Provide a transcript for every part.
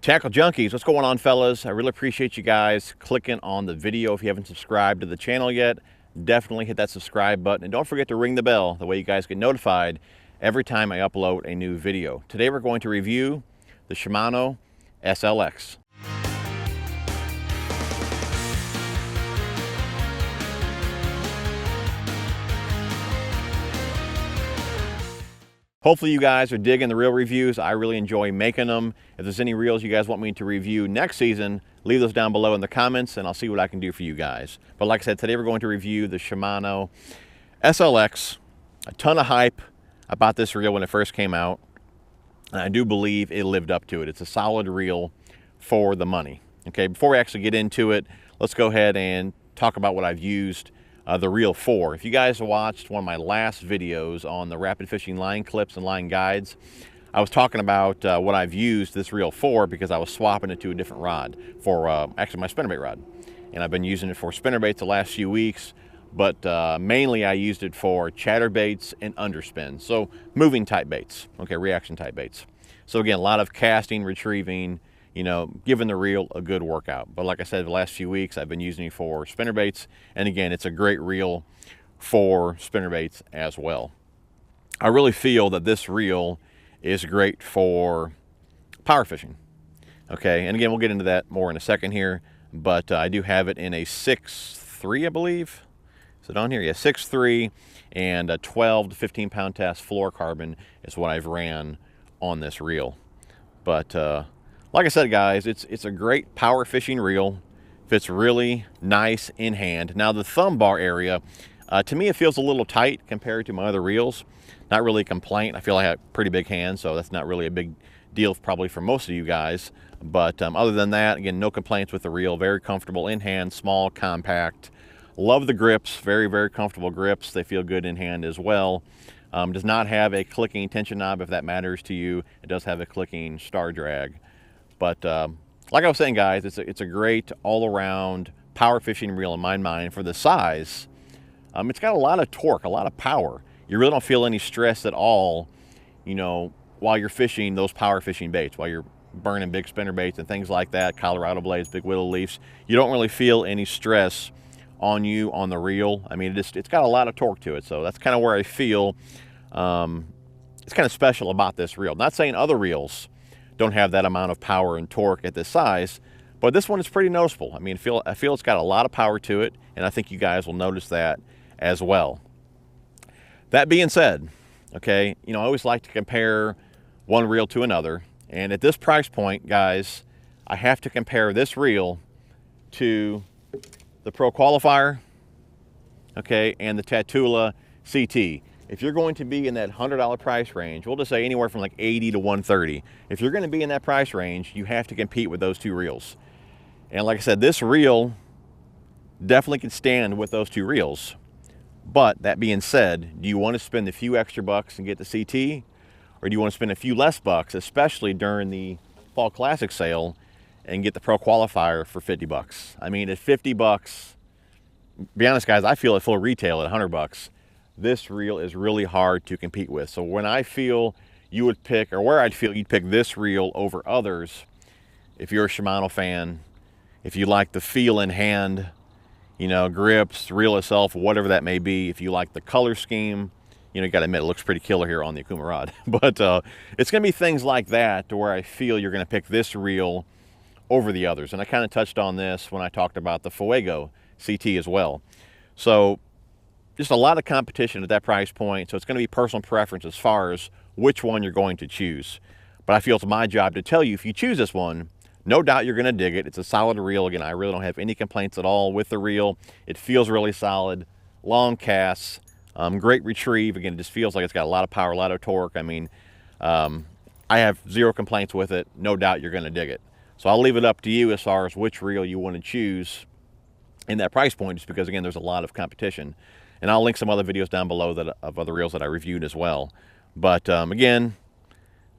Tackle Junkies, what's going on, fellas? I really appreciate you guys clicking on the video. If you haven't subscribed to the channel yet, definitely hit that subscribe button. And don't forget to ring the bell. That way you guys get notified every time I upload a new video. Today we're going to review the Shimano SLX. Hopefully you guys are digging the reel reviews. I really enjoy making them. If there's any reels you guys want me to review next season, leave those down below in the comments and I'll see what I can do for you guys. But like I said, today we're going to review the Shimano SLX. A ton of hype about this reel when it first came out. And I do believe it lived up to it. It's a solid reel for the money. Okay, before we actually get into it, let's go ahead and talk about what I've used the reel for. If you guys watched one of my last videos on the rapid fishing line clips and line guides, I was talking about what I've used this reel for because I was swapping it to a different rod for actually my spinnerbait rod. And I've been using it for spinnerbaits the last few weeks, but mainly I used it for chatterbaits and underspins. So moving type baits, okay, reaction type baits. So again, a lot of casting, retrieving, you know, giving the reel a good workout. But like I said, the last few weeks I've been using it for spinnerbaits, and again, it's a great reel for spinnerbaits as well. I really feel that this reel is great for power fishing. Okay, and again, we'll get into that more in a second here, but I do have it in a 6.3, I believe. Is it on here? Yeah, 6.3, and a 12 to 15 pound test fluorocarbon is what I've ran on this reel. But like I said, guys, it's a great power fishing reel. Fits really nice in hand. Now the thumb bar area, to me it feels a little tight compared to my other reels. Not really a complaint. I feel like I have pretty big hands, so that's not really a big deal probably for most of you guys. But other than that, again, no complaints with the reel. Very comfortable in hand, small, compact. Love the grips, very, very comfortable grips. They feel good in hand as well. Does not have a clicking tension knob if that matters to you. It does have a clicking star drag. But like I was saying, guys, it's a great all-around power fishing reel in my mind for the size. It's got a lot of torque, a lot of power. You really don't feel any stress at all, you know, while you're fishing those power fishing baits, while you're burning big spinner baits and things like that, Colorado blades, big willow leafs. You don't really feel any stress on you on the reel. I mean, it's got a lot of torque to it, so that's kind of where I feel it's kind of special about this reel. Not saying other reels don't have that amount of power and torque at this size, but this one is pretty noticeable. I mean, I feel it's got a lot of power to it, and I think you guys will notice that as well. That being said, okay, you know, I always like to compare one reel to another, and at this price point, guys, I have to compare this reel to the Pro Qualifier, okay, and the Tatula CT. If you're going to be in that $100 price range, we'll just say anywhere from like $80 to $130. If you're going to be in that price range, you have to compete with those two reels. And like I said, this reel definitely can stand with those two reels. But that being said, do you want to spend a few extra bucks and get the CT? Or do you want to spend a few less bucks, especially during the Fall Classic sale, and get the Pro Qualifier for 50 bucks? I mean, at 50 bucks, be honest, guys, I feel at full retail at 100 bucks. This reel is really hard to compete with. So when I feel you would pick, or where I'd feel you'd pick this reel over others, if you're a Shimano fan, if you like the feel in hand, you know, grips, reel itself, whatever that may be, if you like the color scheme, you know, you gotta admit, it looks pretty killer here on the Akuma rod. But it's gonna be things like that to where I feel you're gonna pick this reel over the others. And I kind of touched on this when I talked about the Fuego CT as well. So just a lot of competition at that price point, so it's going to be personal preference as far as which one you're going to choose. But I feel it's my job to tell you, if you choose this one, no doubt you're going to dig it. It's a solid reel. Again, I really don't have any complaints at all with the reel. It feels really solid, long casts, great retrieve. Again, it just feels like it's got a lot of power, a lot of torque. I mean, I have zero complaints with it. No doubt you're going to dig it. So I'll leave it up to you as far as which reel you want to choose in that price point, just because, again, there's a lot of competition. And I'll link some other videos down below of other reels that I reviewed as well. But again,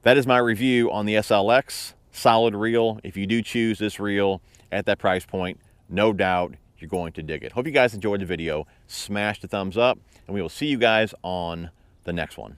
that is my review on the SLX. Solid reel. If you do choose this reel at that price point, no doubt you're going to dig it. Hope you guys enjoyed the video. Smash the thumbs up, and we will see you guys on the next one.